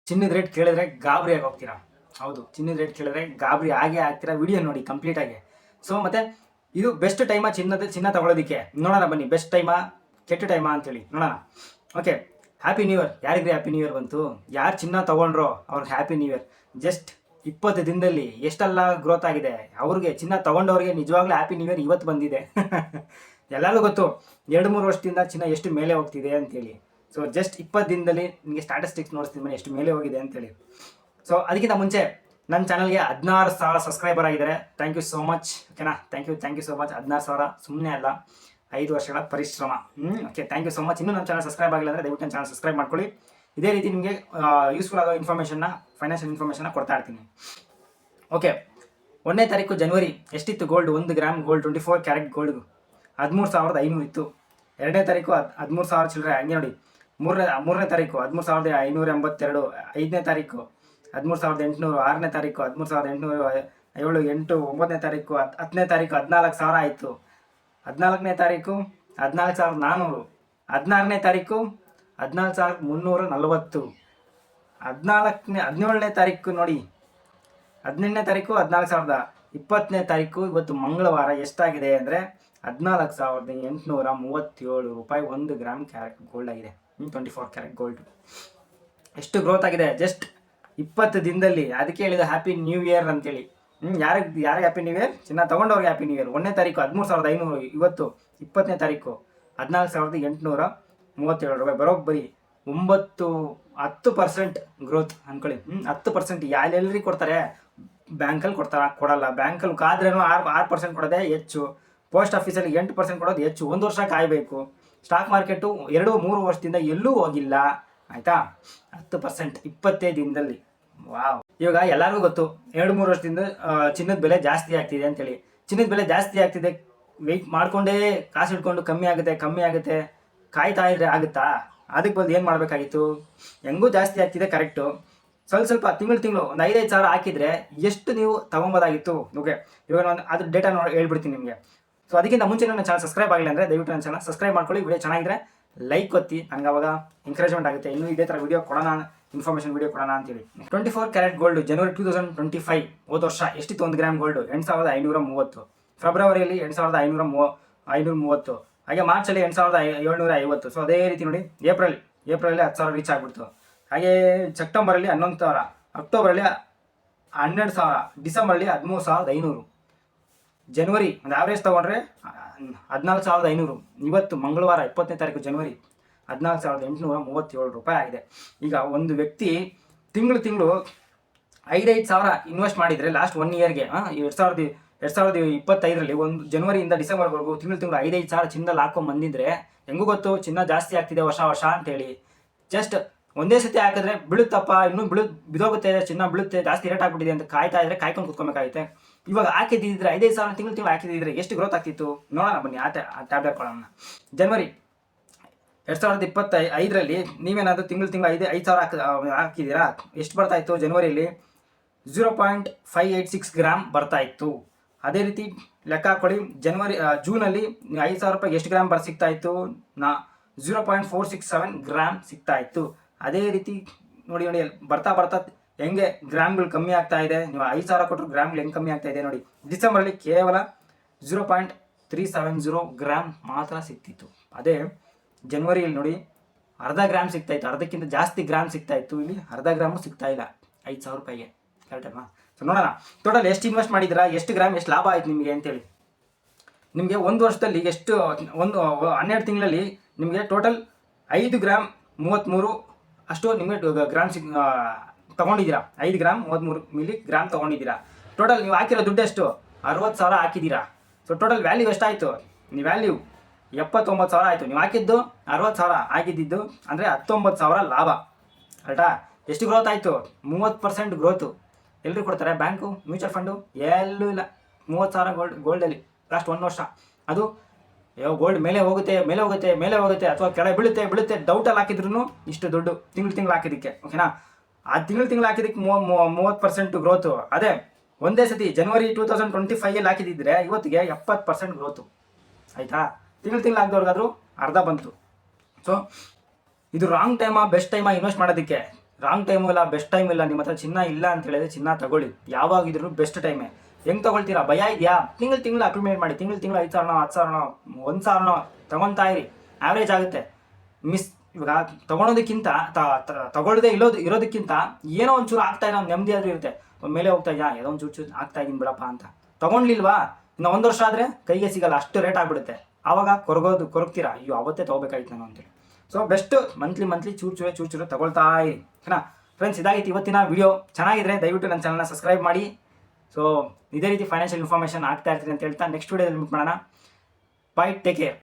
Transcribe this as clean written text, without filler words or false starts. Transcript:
ಚಿನ್ನದ ರೇಟ್ ಕೇಳಿದ್ರೆ ಗಾಬರಿ ಆಗಿ ಹೋಗ್ತೀರಾ. ಹೌದು, ಚಿನ್ನದ ರೇಟ್ ಕೇಳಿದ್ರೆ ಗಾಬರಿ ಆಗೇ ಆಗ್ತೀರಾ. ವಿಡಿಯೋ ನೋಡಿ ಕಂಪ್ಲೀಟ್ ಆಗಿ. ಸೊ ಮತ್ತೆ ಇದು ಬೆಸ್ಟ್ ಟೈಮಾ ಚಿನ್ನ ತಗೊಳ್ಳೋದಕ್ಕೆ? ನೋಡೋಣ ಬನ್ನಿ. ಬೆಸ್ಟ್ ಟೈಮಾ ಕೆಟ್ಟ ಟೈಮಾ ಅಂತೇಳಿ ನೋಡೋಣ. Okay, happy new year. ಯಾರಿಗ್ರಿ ಹ್ಯಾಪಿ ನ್ಯೂ ಇಯರ್ ಬಂತು? ಯಾರು ಚಿನ್ನ ತಗೊಂಡ್ರೋ ಅವ್ರಿಗೆ ಹ್ಯಾಪಿ ನ್ಯೂ ಇಯರ್. ಜಸ್ಟ್ 20 ದಿನದಲ್ಲಿ ಎಷ್ಟೆಲ್ಲ ಗ್ರೋತ್ ಆಗಿದೆ ಅವ್ರಿಗೆ. ಚಿನ್ನ ತಗೊಂಡವ್ರಿಗೆ ನಿಜವಾಗ್ಲೂ ಹ್ಯಾಪಿ ನ್ಯೂ ಇಯರ್ ಇವತ್ತು ಬಂದಿದೆ. ಎಲ್ಲರಿಗೂ ಗೊತ್ತು 2-3 ವರ್ಷದಿಂದ ಚಿನ್ನ ಎಷ್ಟು ಮೇಲೆ ಹೋಗ್ತಿದೆ ಅಂತೇಳಿ. ಸೊ ಜಸ್ಟ್ 20 ದಿನದಲ್ಲಿ ನಿಮಗೆ ಸ್ಟ್ಯಾಟಿಸ್ಟಿಕ್ಸ್ ನೋಡಿಸ್ತೀನಿ ಬನ್ನಿ ಎಷ್ಟು ಮೇಲೆ ಹೋಗಿದೆ ಅಂತೇಳಿ. ಸೊ ಅದಕ್ಕಿಂತ ಮುಂಚೆ ನನ್ನ ಚಾನಲ್ಗೆ 16,000 ಸಬ್ಸ್ಕ್ರೈಬರ್ ಆಗಿದ್ದಾರೆ. Thank you so much. ಓಕೆನಾ? Thank you so much. 16,000 ಸುಮ್ಮನೆ ಅಲ್ಲ, 5 ವರ್ಷಗಳ ಪರಿಶ್ರಮ. Okay, thank you so much. ಇನ್ನೂ ನಮ್ಮ ಚಾನಲ್ ಸಬ್ಸ್ಕ್ರೈಬ್ ಆಗಿಲ್ಲ ಅಂದರೆ ದಯವಿಟ್ಟು ನನ್ನ ಚಾನಲ್ ಸಬ್ಸ್ಕ್ರೈಬ್ ಮಾಡ್ಕೊಳ್ಳಿ. ಇದೇ ರೀತಿ ನಿಮಗೆ ಯೂಸ್ಫುಲ್ ಆಗೋ ಇನ್ಫಾರ್ಮೇಷನ್ನ, ಫೈನಾನ್ಷಿಯಲ್ ಇನ್ಫಾರ್ಮೇಷನ್ನ ಕೊಡ್ತಾ ಇರ್ತೀನಿ. ಓಕೆ, 1ನೇ ತಾರೀಕು ಜನವರಿ ಎಷ್ಟಿತ್ತು gold? 1 gram gold 24 carat gold 13,500 ಇತ್ತು. 2ನೇ ತಾರೀಕು 13,000 ಚಿಲ್ಲರೆ. ಹಂಗೆ ನೋಡಿ. ಮೂರನೇ ತಾರೀಕು 13,582. 5ನೇ ತಾರೀಕು 13,800. 6ನೇ ತಾರೀಕು 13,807. 7, 8, 9ನೇ ತಾರೀಕು 10ನೇ ತಾರೀಕು 14,000 ಆಯಿತು. 14ನೇ ತಾರೀಕು 14,400. 16ನೇ ತಾರೀಕು 14,340. 17ನೇ ತಾರೀಕು ನೋಡಿ 18ನೇ ತಾರೀಕು 14,000. 20ನೇ ತಾರೀಕು ಇವತ್ತು ಮಂಗಳವಾರ ಎಷ್ಟಾಗಿದೆ ಅಂದರೆ 14,837 ರೂಪಾಯಿ 1 ಗ್ರಾಮ್ ಕ್ಯಾರೆಟ್ ಗೋಲ್ಡ್ ಆಗಿದೆ. 24 ಕ್ಯಾರೆಟ್ ಗೋಲ್ಡ್ ಎಷ್ಟು ಗ್ರೋತ್ ಆಗಿದೆ ಜಸ್ಟ್ 20 ದಿನದಲ್ಲಿ. ಅದಕ್ಕೆ ಹೇಳಿದ ಹ್ಯಾಪಿ ನ್ಯೂ ಇಯರ್ ಅಂತೇಳಿ. ಯಾರಿಗೆ ಹ್ಯಾಪಿ ನ್ಯೂ ಇಯರ್? ಚಿನ್ನ ತೊಗೊಂಡವ್ರಿಗೆ ಹ್ಯಾಪಿ ನ್ಯೂ ಇಯರ್. 1ನೇ ತಾರೀಕು 13,500. ಇವತ್ತು 20ನೇ ತಾರೀಕು 14,837 ರೂಪಾಯಿ. ಬರೋಬ್ಬರಿ 10% ಗ್ರೋತ್ ಅಂದ್ಕೊಳ್ಳಿ. 10% ಎಲ್ಲರಿಗೆ ಕೊಡ್ತಾರೆ? ಬ್ಯಾಂಕಲ್ಲಿ ಕೊಡಲ್ಲ. ಬ್ಯಾಂಕಲ್ಲಿ ಕಾದ್ರೇನು 6% ಕೊಡೋದೇ ಹೆಚ್ಚು. ಪೋಸ್ಟ್ ಆಫೀಸಲ್ಲಿ 8% ಕೊಡೋದು ಹೆಚ್ಚು. 1 ವರ್ಷ ಕಾಯಬೇಕು. ಸ್ಟಾಕ್ ಮಾರ್ಕೆಟು 2-3 ವರ್ಷದಿಂದ ಎಲ್ಲೂ ಹೋಗಿಲ್ಲ. ಆಯಿತಾ? 10% 20 ದಿನದಲ್ಲಿ. ವಾವ್! ಇವಾಗ ಎಲ್ಲರಿಗೂ ಗೊತ್ತು 2-3 ವರ್ಷದಿಂದ ಚಿನ್ನದ ಬೆಲೆ ಜಾಸ್ತಿ ಆಗ್ತಿದೆ ಅಂತೇಳಿ. ಚಿನ್ನದ ಬೆಲೆ ಜಾಸ್ತಿ ಆಗ್ತಿದೆ, ವೆಯ್ಟ್ ಮಾಡಿಕೊಂಡೇ ಕಾಸು ಇಟ್ಕೊಂಡು ಕಮ್ಮಿ ಆಗುತ್ತೆ ಕಾಯ್ತಾ ಇದ್ರೆ ಆಗುತ್ತಾ? ಅದಕ್ಕೆ ಬಂದು ಏನು ಮಾಡಬೇಕಾಗಿತ್ತು? ಹೆಂಗೂ ಜಾಸ್ತಿ ಆಗ್ತಿದೆ ಕರೆಕ್ಟು. ಸ್ವಲ್ಪ ತಿಂಗಳು ಒಂದು 5,000 ಸಾವಿರ ಹಾಕಿದರೆ ಎಷ್ಟು ನೀವು ತೊಗೊಬೋದಾಗಿತ್ತು? ಓಕೆ, ಇವಾಗ ನಾನು ಅದ್ರ ಡೇಟಾ ಹೇಳ್ಬಿಡ್ತೀನಿ ನಿಮಗೆ. ಸೊ ಅದಕ್ಕಿಂತ ಮುಂಚೆ ನನ್ನ ಚಾನಲ್ ಸಬ್ಸ್ಕ್ರೈಬ್ ಆಗಿಲ್ಲ ಅಂದರೆ ದಯವಿಟ್ಟು ನನ್ನ ಚಾನಲ್ ಸಬ್ಸ್ಕ್ರೈಬ್ ಮಾಡ್ಕೊಳ್ಳಿ. ವಿಡಿಯೋ ಚೆನ್ನಾಗಿದ್ರೆ ಲೈಕ್ ಒತ್ತಿ, ನನಗೆ ಅವಾಗ ಎಂಕರೇಜ್ಮೆಂಟ್ ಆಗುತ್ತೆ. ಇನ್ನೂ ಇದೇ ಥರ ವಿಡಿಯೋ ಕೊಡೋಣ, ಇನ್ಫಾರ್ಮೇಷನ್ ವಿಡಿಯೋ ಕೊಡೋಣ ಅಂತೇಳಿ. 24 ಕ್ಯಾರೆಟ್ ಗೋಲ್ಡ್ ಜನವರಿ 2025 ಹೋದ ವರ್ಷ ಎಷ್ಟಿತ್ತು? 1 ಗ್ರಾಮ್ ಗೋಲ್ಡ್ 8,530. ಫೆಬ್ರವರಿಯಲ್ಲಿ 8,530. ಹಾಗೆ ಮಾರ್ಚಲ್ಲಿ 8,750. ಸೊ ಅದೇ ರೀತಿ ನೋಡಿ ಏಪ್ರಿಲಲ್ಲಿ 10,000 ರೀಚ್ ಆಗಿಬಿಡ್ತು. ಹಾಗೆ ಸೆಪ್ಟೆಂಬರಲ್ಲಿ 11,000, ಅಕ್ಟೋಬರಲ್ಲಿ 12,000, ಡಿಸೆಂಬರಲ್ಲಿ 13,500. ಜನವರಿ ಒಂದು ಆವ್ರೇಜ್ ತೊಗೊಂಡ್ರೆ 14,500. ಇವತ್ತು ಮಂಗಳವಾರ 20ನೇ ತಾರೀಕು ಜನವರಿ 14,837 ರೂಪಾಯಿ ಆಗಿದೆ. ಈಗ ಒಂದು ವ್ಯಕ್ತಿ ತಿಂಗಳು 5,000 ಇನ್ವೆಸ್ಟ್ ಮಾಡಿದರೆ ಲಾಸ್ಟ್ 1 ಇಯರ್ಗೆ 2025ರಲ್ಲಿ ಒಂದು ಜನವರಿಯಿಂದ ಡಿಸೆಂಬರ್ವರೆಗೂ ತಿಂಗಳು 5,000 ಚಿನ್ನದಲ್ಲಿ ಹಾಕೊಂಡು ಬಂದಿದ್ರೆ ಹೆಂಗೂ ಗೊತ್ತು ಚಿನ್ನ ಜಾಸ್ತಿ ಆಗ್ತಿದೆ ವರ್ಷ ಅಂತೇಳಿ. ಜಸ್ಟ್ ಒಂದೇ ಸತಿ ಹಾಕಿದ್ರೆ ಬೀಳುತ್ತಪ್ಪ, ಇನ್ನೂ ಬಿದೋಗುತ್ತೆ, ಚಿನ್ನ ಬೀಳುತ್ತೆ, ಜಾಸ್ತಿ ರೇಟ್ ಆಗ್ಬಿಟ್ಟಿದೆ ಅಂತ ಕಾಯ್ಕೊಂಡು ಕುತ್ಕೊಬೇಕಾಗುತ್ತೆ. ಇವಾಗ ಹಾಕಿದ್ದಿದ್ರೆ 5,000 ತಿಂಗಳು ಹಾಕಿದ್ದಿದ್ರೆ ಎಷ್ಟು ಗ್ರೋತ್ ಆಗ್ತಿತ್ತು ನೋಡೋಣ ಬನ್ನಿ. ಆ ಟ್ಯಾಬ್ಲೆಟ್ ಕೊಡೋಣ. ಜನವರಿ 2025ರಲ್ಲಿ ನೀವೇನಾದರೂ ತಿಂಗಳು 5,000 ಹಾಕಿದ್ದೀರಾ? ಎಷ್ಟು ಬರ್ತಾ ಇತ್ತು? ಜನವರಿಯಲ್ಲಿ 0.586 ಗ್ರಾಮ್ ಬರ್ತಾ ಇತ್ತು. ಅದೇ ರೀತಿ ಲೆಕ್ಕ ಹಾಕೊಳ್ಳಿ. ಜೂನಲ್ಲಿ 5,000 ರೂಪಾಯಿಗೆ ಎಷ್ಟು ಗ್ರಾಮ್ ಸಿಗ್ತಾ ಇತ್ತು? 0.467 ಗ್ರಾಮ್ ಸಿಗ್ತಾ ಇತ್ತು. ಅದೇ ರೀತಿ ನೋಡಿ ಬರ್ತಾ ಹೆಂಗೆ ಗ್ರಾಮ್ಗಳು ಕಮ್ಮಿ ಆಗ್ತಾ ಇದೆ. ನೀವು 5,000 ಕೊಟ್ಟರು ಗ್ರಾಮ್ಗಳು ಹೆಂಗೆ ಕಮ್ಮಿ ಆಗ್ತಾ ಇದೆ ನೋಡಿ. ಡಿಸೆಂಬರಲ್ಲಿ ಕೇವಲ 0.370 ಗ್ರಾಮ್ ಮಾತ್ರ ಸಿಗ್ತಿತ್ತು. ಅದೇ ಜನವರಿಯಲ್ಲಿ ನೋಡಿ ಅರ್ಧ ಗ್ರಾಮ್ ಸಿಗ್ತಾ ಇತ್ತು. ಅರ್ಧಕ್ಕಿಂತ ಜಾಸ್ತಿ ಗ್ರಾಮ್ ಸಿಗ್ತಾ ಇತ್ತು. ಇಲ್ಲಿ ಅರ್ಧ ಗ್ರಾಮು ಸಿಗ್ತಾ ಇಲ್ಲ 5,000 ರೂಪಾಯಿಗೆ. ಕರೆಕ್ಟ್ ಅಲ್ವಾ? ಸೊ ನೋಡೋಣ ಟೋಟಲ್ ಎಷ್ಟು ಇನ್ವೆಸ್ಟ್ ಮಾಡಿದ್ದೀರಾ, ಎಷ್ಟು ಗ್ರಾಮ್, ಎಷ್ಟು ಲಾಭ ಆಯ್ತು ನಿಮಗೆ ಅಂತೇಳಿ. ನಿಮಗೆ 1 ವರ್ಷದಲ್ಲಿ ಎಷ್ಟು 12 ತಿಂಗಳಲ್ಲಿ ನಿಮಗೆ ಟೋಟಲ್ 5 ಗ್ರಾಮ್ 33 ಅಷ್ಟು ನಿಮಗೆ ಗ್ರಾಮ್ ತೊಗೊಂಡಿದ್ದೀರಾ. 5 ಗ್ರಾಮ್ 33 ಮಿಲಿ ಗ್ರಾಮ್ ತೊಗೊಂಡಿದ್ದೀರಾ. ಟೋಟಲ್ ನೀವು ಹಾಕಿರೋ ದುಡ್ಡು ಎಷ್ಟು? 60,000 ಹಾಕಿದ್ದೀರಾ. ಸೊ ಟೋಟಲ್ ವ್ಯಾಲ್ಯೂ ಎಷ್ಟಾಯಿತು? ನೀವು ವ್ಯಾಲ್ಯೂ 79,000 ಆಯಿತು. ನೀವು ಹಾಕಿದ್ದು 60,000 ಆಗಿದ್ದು ಅಂದರೆ 19,000 ಲಾಭ. ಕರೆಕ್ಟಾ? ಎಷ್ಟು ಗ್ರೋತ್ ಆಯಿತು? 30% ಗ್ರೋತು. ಎಲ್ಲರೂ ಕೊಡ್ತಾರೆ? ಬ್ಯಾಂಕು, ಮ್ಯೂಚುವಲ್ ಫಂಡು ಎಲ್ಲೂ ಇಲ್ಲ. 30,000 ಗೋಲ್ಡಲ್ಲಿ ಲಾಸ್ಟ್ 1 ವರ್ಷ. ಅದು ಗೋಲ್ಡ್ ಮೇಲೆ ಹೋಗುತ್ತೆ ಅಥವಾ ಕೆಳಗೆ ಬೀಳುತ್ತೆ ಡೌಟಲ್ಲಿ ಹಾಕಿದ್ರು ಇಷ್ಟು ದುಡ್ಡು ತಿಂಗಳು ಹಾಕಿದ್ದಕ್ಕೆ. ಓಕೆನಾ? ಆ ತಿಂಗಳು ಹಾಕಿದ್ದಕ್ಕೆ 30% ಗ್ರೋತು. ಅದೇ ಒಂದೇ ಸತಿ ಜನವರಿ 2025 ಹಾಕಿದ್ದಿದ್ರೆ ಇವತ್ತಿಗೆ 70% ಗ್ರೋತು. ಆಯಿತಾ? ತಿಂಗಳು ಹಾಕಿದವ್ರಿಗಾದ್ರೂ ಅರ್ಧ ಬಂತು. ಸೊ ಇದು ರಾಂಗ್ ಟೈಮಾ ಬೆಸ್ಟ್ ಟೈಮಾ ಇನ್ವೆಸ್ಟ್ ಮಾಡೋದಕ್ಕೆ? ರಾಂಗ್ ಟೈಮು ಇಲ್ಲ, ಬೆಸ್ಟ್ ಟೈಮ್ ಇಲ್ಲ. ನಿಮ್ಮ ಹತ್ರ ಚಿನ್ನ ಇಲ್ಲ ಅಂತ ಹೇಳಿದ್ರೆ ಚಿನ್ನ ತಗೊಳ್ಳಿ, ಯಾವಾಗಿದ್ರು ಬೆಸ್ಟ್ ಟೈಮೇ. ಹೆಂಗೆ ತೊಗೊಳ್ತೀರಾ? ಭಯ ಇದೆಯಾ? ತಿಂಗಳು ಅಕ್ಯುಮೇಟ್ ಮಾಡಿ, ತಿಂಗಳು 5,000 10,000 1,000 ತೊಗೊಳ್ತಾ ಇರಿ, ಆ್ಯಾವ್ರೇಜ್ ಆಗುತ್ತೆ. ಇವಾಗ ತೊಗೊಳೋದಕ್ಕಿಂತ ತಗೊಳ್ಳದೆ ಇರೋದಕ್ಕಿಂತ ಏನೋ ಒಂಚೂರು ಆಗ್ತಾ ಇರೋ ನೆಮ್ಮದಿ ಆದರೂ ಇರುತ್ತೆ. ಮೇಲೆ ಹೋಗ್ತಾ ಇದೆಯಾ, ಏನೋ ಒಂದು ಚೂರು ಆಗ್ತಾ ಇದ್ದೀನಿ ಬಿಡಪ್ಪ ಅಂತ. ತೊಗೊಂಡ್ಲಿಲ್ವಾ, ಇನ್ನು 1 ವರ್ಷ ಆದರೆ ಕೈಗೆ ಸಿಗಲ್ಲ, ಅಷ್ಟು ರೇಟ್ ಆಗಿಬಿಡುತ್ತೆ. ಆವಾಗ ಕೊರಗ್ತೀರಾ, ಅಯ್ಯೋ ಅವತ್ತೇ ತೊಗೋಬೇಕಾಯ್ತು ನಾನು ಅಂತೇಳಿ. ಸೊ ಬೆಸ್ಟ್ ಮಂತ್ಲಿ ಚೂರು ತಗೊಳ್ತಾ ಇರಿ, ಓಕೆನಾ ಫ್ರೆಂಡ್ಸ್. ಇದಾಗಿತ್ತು ಇವತ್ತಿನ ವಿಡಿಯೋ. ಚೆನ್ನಾಗಿದ್ರೆ ದಯವಿಟ್ಟು ನನ್ನ ಚಾನಲ್ನ ಸಬ್ಸ್ಕ್ರೈಬ್ ಮಾಡಿ. ಸೊ ಇದೇ ರೀತಿ ಫೈನಾನ್ಷಿಯಲ್ ಇನ್ಫಾರ್ಮೇಷನ್ ಆಗ್ತಾ ಇರ್ತೀನಿ ಅಂತ ಹೇಳ್ತಾ ನೆಕ್ಸ್ಟ್ ವಿಡಿಯೋದಲ್ಲಿ ಮೀಟ್ ಮಾಡೋಣ. By, take care.